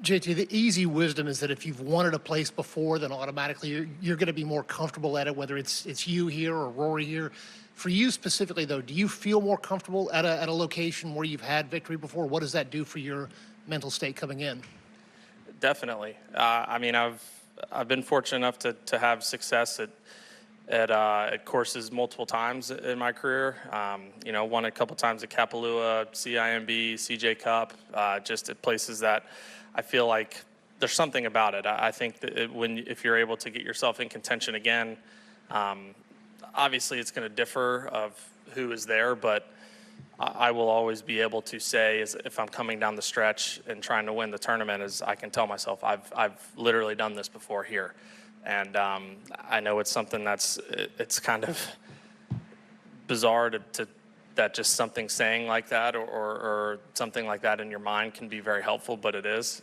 JT, the easy wisdom is that if you've won at a place before, then automatically you're going to be more comfortable at it, whether it's you here or Rory here. For you specifically, though, do you feel more comfortable at a location where you've had victory before? What does that do for your mental state coming in? Definitely. I mean, I've been fortunate enough to have success at courses multiple times in my career. You know, won a couple times at Kapalua, CIMB, CJ Cup, just at places that I feel like there's something about it. I think that if you're able to get yourself in contention again, obviously it's going to differ of who is there, but I will always be able to say, is if I'm coming down the stretch and trying to win the tournament, is I can tell myself I've literally done this before here. And I know it's something it's kind of bizarre to that just something saying like that or something like that in your mind can be very helpful, but it is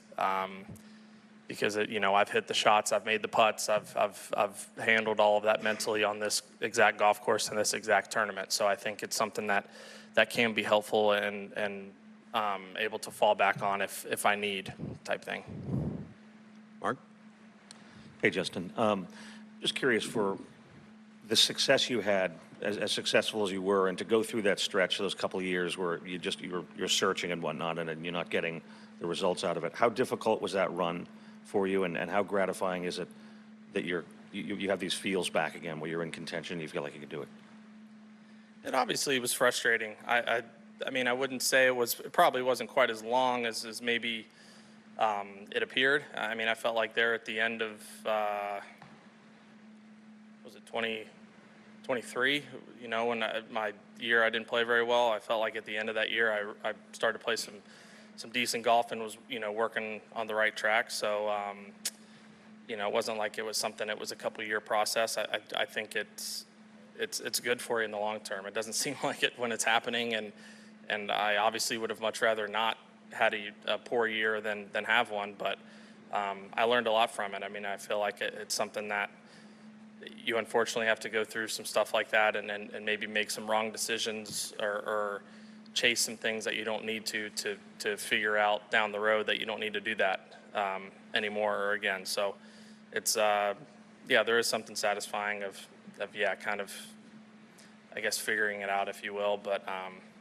because you know, I've hit the shots, I've made the putts, I've handled all of that mentally on this exact golf course in this exact tournament. So I think it's something that can be helpful and able to fall back on if I need type thing. Mark? Hey, Justin. Just curious, for the success you had, as successful as you were, and to go through that stretch, those couple of years where you're searching and whatnot, and you're not getting the results out of it. How difficult was that run for you, and how gratifying is it that you have these feels back again, where you're in contention, and you feel like you can do it? It obviously was frustrating. I mean, I wouldn't say it probably wasn't quite as long as maybe it appeared. I mean, I felt like there at the end of, was it 2023? You know, when my year I didn't play very well, I felt like at the end of that year I started to play some decent golf and was, you know, working on the right track. So, you know, it wasn't like it was something, it was a couple year process. I think it's good for you in the long term. It doesn't seem like it when it's happening, and I obviously would have much rather not had a poor year than have one, but I learned a lot from it. I mean, I feel like it's something that you unfortunately have to go through some stuff like that and maybe make some wrong decisions or chase some things that you don't need to figure out down the road that you don't need to do that anymore or again. So it's, yeah, there is something satisfying of yeah, kind of, I guess, figuring it out, if you will, but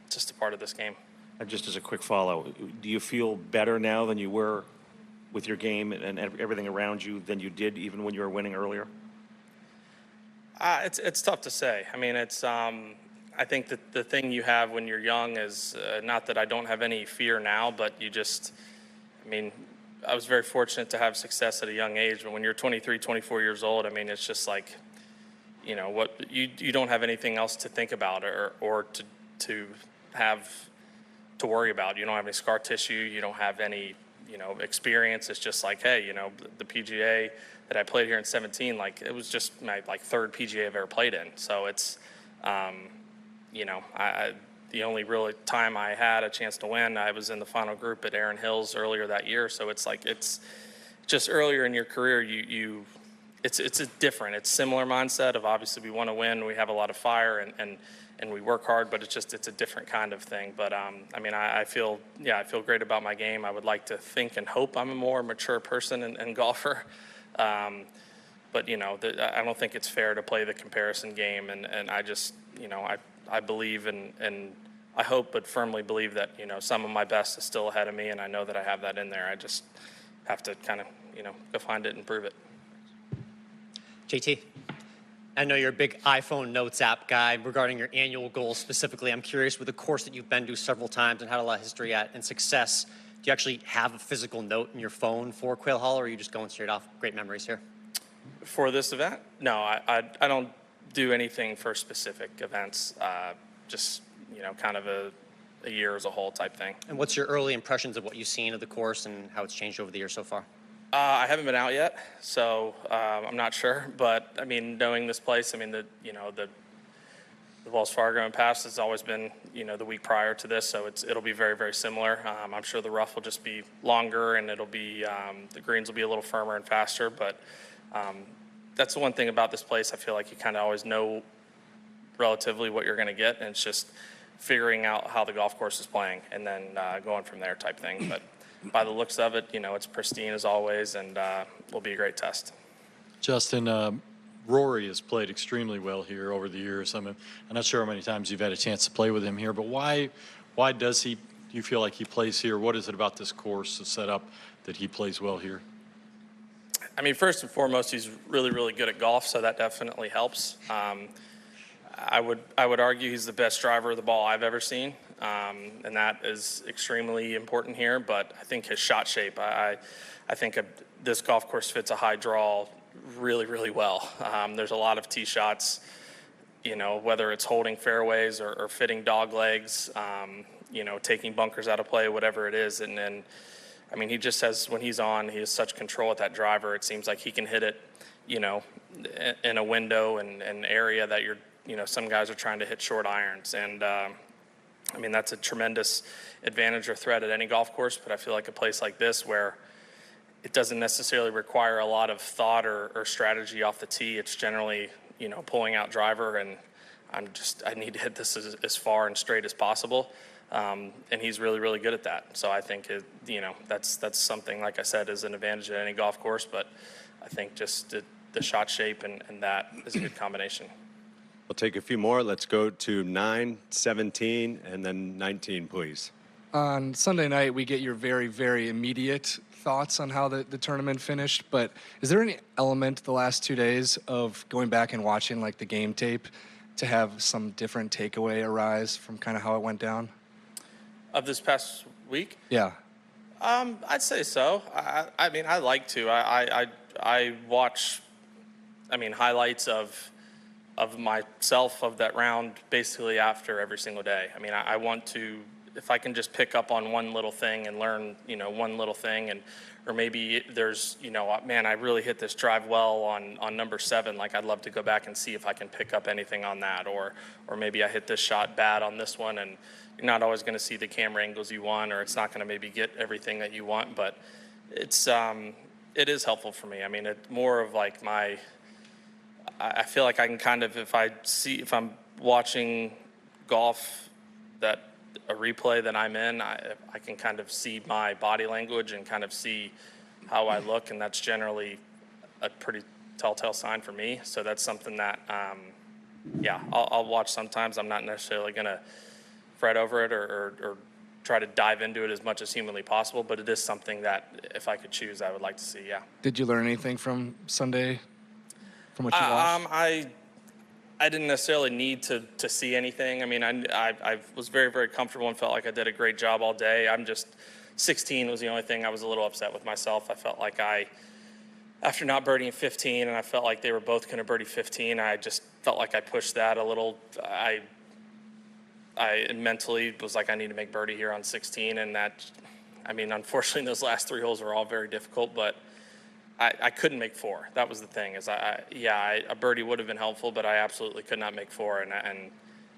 just a part of this game. And just as a quick follow, do you feel better now than you were with your game and everything around you than you did even when you were winning earlier? It's tough to say. I mean, it's I think that the thing you have when you're young is not that I don't have any fear now, but you just, I mean, I was very fortunate to have success at a young age, but when you're 23, 24 years old, I mean, it's just like, you know, what you don't have anything else to think about or to have to worry about. You don't have any scar tissue. You don't have any, you know, experience. It's just like, hey, you know, the PGA that I played here in 17, like it was just my third PGA I've ever played in. So it's, you know, the only real time I had a chance to win, I was in the final group at Erin Hills earlier that year. So it's like, it's just earlier in your career, it's a different, it's similar mindset of obviously we want to win, we have a lot of fire and we work hard, but it's a different kind of thing. But I mean, I feel great about my game. I would like to think and hope I'm a more mature person and golfer. But you know, I don't think it's fair to play the comparison game. And I just, you know, I believe and I hope, but firmly believe that, you know, some of my best is still ahead of me, and I know that I have that in there. I just have to kind of, you know, go find it and prove it. JT, I know you're a big iPhone Notes app guy. Regarding your annual goals specifically, I'm curious, with a course that you've been to several times and had a lot of history at and success, do you actually have a physical note in your phone for Quail Hollow, or are you just going straight off great memories here? For this event? No, I don't do anything for specific events. Just, you know, kind of a year as a whole type thing. And what's your early impressions of what you've seen of the course and how it's changed over the years so far? I haven't been out yet, so I'm not sure. But I mean, knowing this place, I mean, the Wells Fargo and Pass has always been, you know, the week prior to this, so it'll be very, very similar. I'm sure the rough will just be longer, and it'll be the greens will be a little firmer and faster. But that's the one thing about this place. I feel like you kind of always know relatively what you're going to get, and it's just figuring out how the golf course is playing and then going from there type thing. But by the looks of it, it's pristine as always, and will be a great test. Justin, Rory has played extremely well here over the years. I'm not sure how many times you've had a chance to play with him here, but why do you feel like he plays here? What is it about this course, the setup, that he plays well here? I mean, first and foremost, he's really, really good at golf, so that definitely helps. I would argue he's the best driver of the ball I've ever seen, and that is extremely important here. But I think his shot shape, I think this golf course fits a high draw really, really well. There's a lot of tee shots, whether it's holding fairways or fitting dog legs, taking bunkers out of play, whatever it is. And then, I mean, he just has, when he's on, he has such control with that driver. It seems like he can hit it, in a window and an area that some guys are trying to hit short irons. And, I mean, that's a tremendous advantage or threat at any golf course, but I feel like a place like this where it doesn't necessarily require a lot of thought or strategy off the tee. It's generally, pulling out driver, and I need to hit this as far and straight as possible. And he's really, really good at that. So I think, that's something, like I said, is an advantage at any golf course, but I think just the shot shape and that is a good combination. We'll take a few more. Let's go to 9, 17, and then 19, please. On Sunday night, we get your very, very immediate thoughts on how the tournament finished, but is there any element the last 2 days of going back and watching like the game tape to have some different takeaway arise from kind of how it went down? Of this past week? Yeah. I'd say so. I mean, I like to. I watch, highlights of myself of that round basically after every single day. I mean, I want to, if I can just pick up on one little thing and learn, one little thing, or maybe there's, man, I really hit this drive well on number 7. Like, I'd love to go back and see if I can pick up anything on that, or maybe I hit this shot bad on this one, and you're not always going to see the camera angles you want, or it's not going to maybe get everything that you want, but it is helpful for me. I mean, it's more of like I feel like I can kind of, if I'm watching golf, that a replay that I'm in, I can kind of see my body language and kind of see how I look, and that's generally a pretty telltale sign for me. So that's something that, I'll watch sometimes. I'm not necessarily going to fret over it or try to dive into it as much as humanly possible, but it is something that if I could choose, I would like to see, yeah. Did you learn anything from Sunday, from what you watched? I didn't necessarily need to see anything. I mean, I was very, very comfortable and felt like I did a great job all day. 16 was the only thing I was a little upset with myself. I felt like after not birdieing 15, and I felt like they were both going to birdie 15, I just felt like I pushed that a little. I mentally was like, I need to make birdie here on 16, and unfortunately, those last 3 holes were all very difficult, but I couldn't make 4. That was the thing. A birdie would have been helpful, but I absolutely could not make 4. And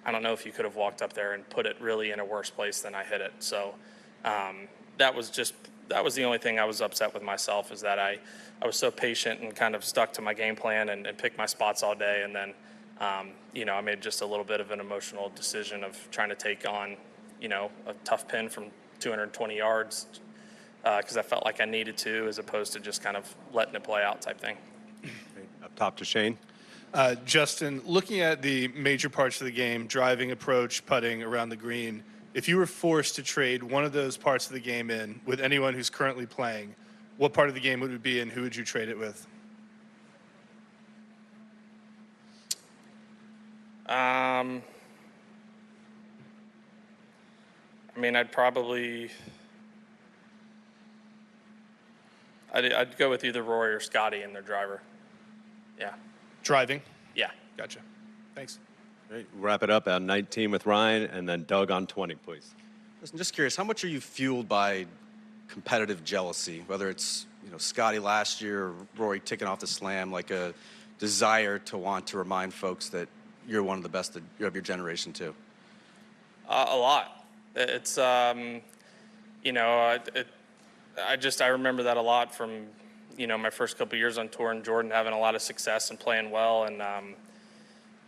I don't know if you could have walked up there and put it really in a worse place than I hit it. So that was the only thing I was upset with myself, is that I was so patient and kind of stuck to my game plan and picked my spots all day. And then, I made just a little bit of an emotional decision of trying to take on, a tough pin from 220 yards. Because I felt like I needed to, as opposed to just kind of letting it play out type thing. Up top to Shane. Justin, looking at the major parts of the game, driving, approach, putting around the green, if you were forced to trade one of those parts of the game in with anyone who's currently playing, what part of the game would it be and who would you trade it with? I'd go with either Rory or Scotty in their driver. Yeah. Driving? Yeah. Gotcha. Thanks. Great. Wrap it up at 19 with Ryan, and then Doug on 20, please. Listen, just curious, how much are you fueled by competitive jealousy, whether it's, Scotty last year, or Rory ticking off the slam, like a desire to want to remind folks that you're one of the best of your generation too? A lot. It's, I remember that a lot from, my first couple of years on tour, and Jordan having a lot of success and playing well. And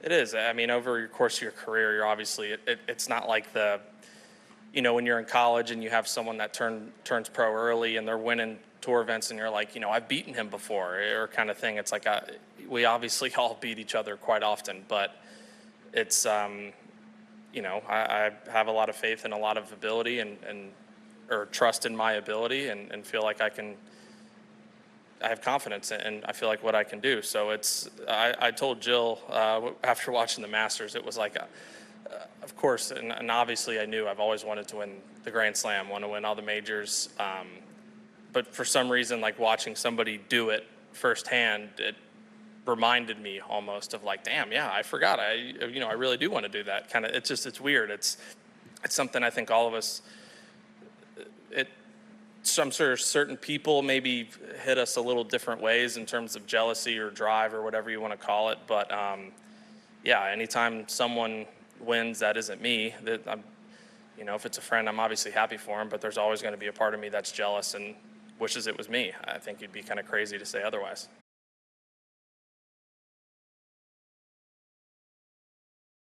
it is, over your course of your career, you're obviously, it's not like you know, when you're in college and you have someone that turns pro early and they're winning tour events and you're like, you know, I've beaten him before, or kind of thing. It's like we obviously all beat each other quite often, but it's, you know, I have a lot of faith in a lot of ability and or trust in my ability and feel like I have confidence and I feel like what I can do. So I told Jill after watching the Masters, it was like, of course, and obviously I knew I've always wanted to win the Grand Slam, want to win all the majors. But for some reason, like watching somebody do it firsthand, it reminded me almost of like, damn, yeah, I forgot. I really do want to do that. Kind of, it's weird. It's something I think all of us, some sort of certain people maybe hit us a little different ways in terms of jealousy or drive or whatever you want to call it. But yeah, anytime someone wins that isn't me, that I'm, you know, if it's a friend, I'm obviously happy for him, but there's always going to be a part of me that's jealous and wishes it was me. I think you'd be kind of crazy to say otherwise.